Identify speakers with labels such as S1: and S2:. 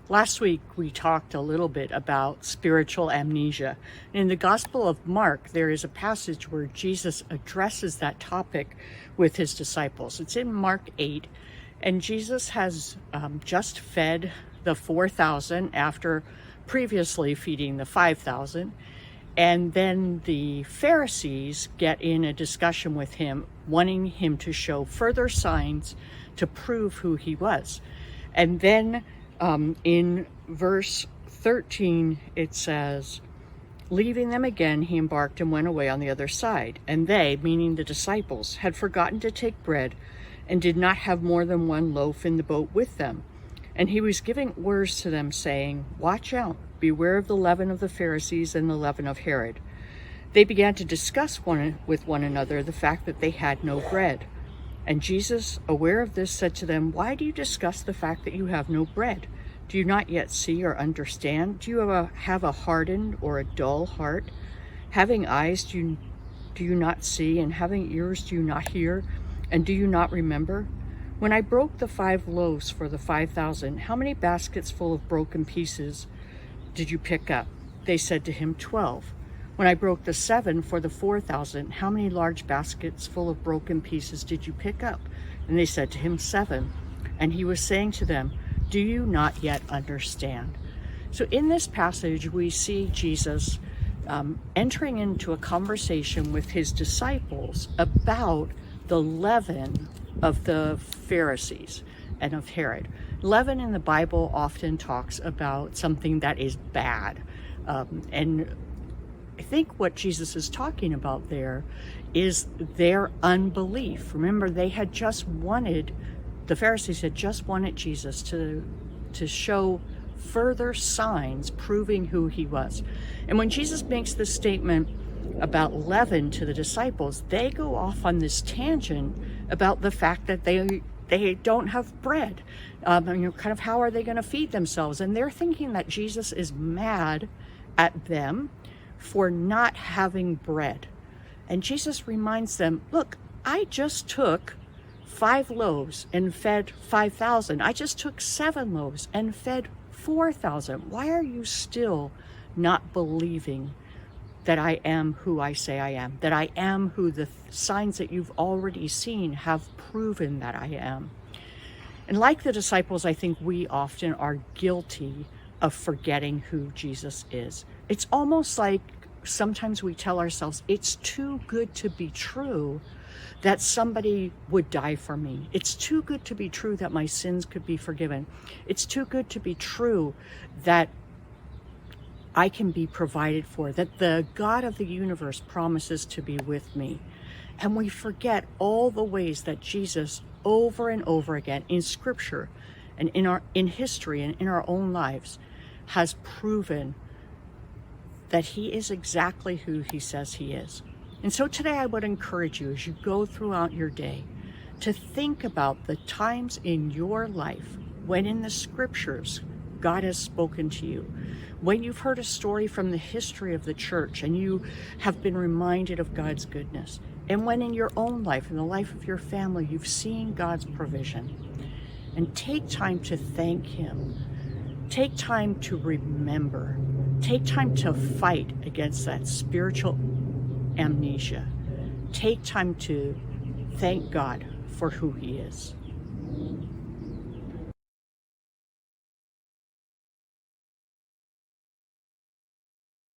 S1: Last week, we talked a little bit about spiritual amnesia. In the Gospel of Mark, there is a passage where Jesus addresses that topic with his disciples. It's in Mark 8, and Jesus has just fed the 4,000 after previously feeding the 5,000. And then the Pharisees get in a discussion with him, wanting him to show further signs to prove who he was. And then in verse 13, it says, leaving them again, he embarked and went away on the other side. And they, meaning the disciples, had forgotten to take bread and did not have more than one loaf in the boat with them. And he was giving orders to them, saying, watch out, beware of the leaven of the Pharisees and the leaven of Herod. They began to discuss with one another the fact that they had no bread. And Jesus, aware of this, said to them, why do you discuss the fact that you have no bread? Do you not yet see or understand? Do you have a hardened or a dull heart? Having eyes, do you not see? And having ears, do you not hear? And do you not remember? When I broke the 5 loaves for the 5,000, how many baskets full of broken pieces did you pick up? They said to him, 12. When I broke the 7 for the 4,000, how many large baskets full of broken pieces did you pick up? And they said to him, 7. And he was saying to them, do you not yet understand? So in this passage, we see Jesus entering into a conversation with his disciples about the leaven of the Pharisees and of Herod. Leaven in the Bible often talks about something that is bad. And I think what Jesus is talking about there is their unbelief. Remember, the Pharisees had just wanted Jesus to show further signs proving who he was. And when Jesus makes this statement about leaven to the disciples, they go off on this tangent about the fact that they don't have bread. Kind of how are they going to feed themselves? And they're thinking that Jesus is mad at them for not having bread. And Jesus reminds them, look, I just took 5 loaves and fed 5,000. I just took 7 loaves and fed 4,000. Why are you still not believing that I am who I say I am? That I am who the signs that you've already seen have proven that I am? And like the disciples, I think we often are guilty of forgetting who Jesus is. It's almost like sometimes we tell ourselves, it's too good to be true that somebody would die for me. It's too good to be true that my sins could be forgiven. It's too good to be true that I can be provided for, that the God of the universe promises to be with me. And we forget all the ways that Jesus, over and over again in Scripture and in history and in our own lives, has proven that he is exactly who he says he is. And so today I would encourage you, as you go throughout your day, to think about the times in your life when in the Scriptures God has spoken to you, when you've heard a story from the history of the church and you have been reminded of God's goodness, and when in your own life, in the life of your family, you've seen God's provision. And take time to thank him. Take time to remember. Take time to fight against that spiritual amnesia. Take time to thank God for who he is.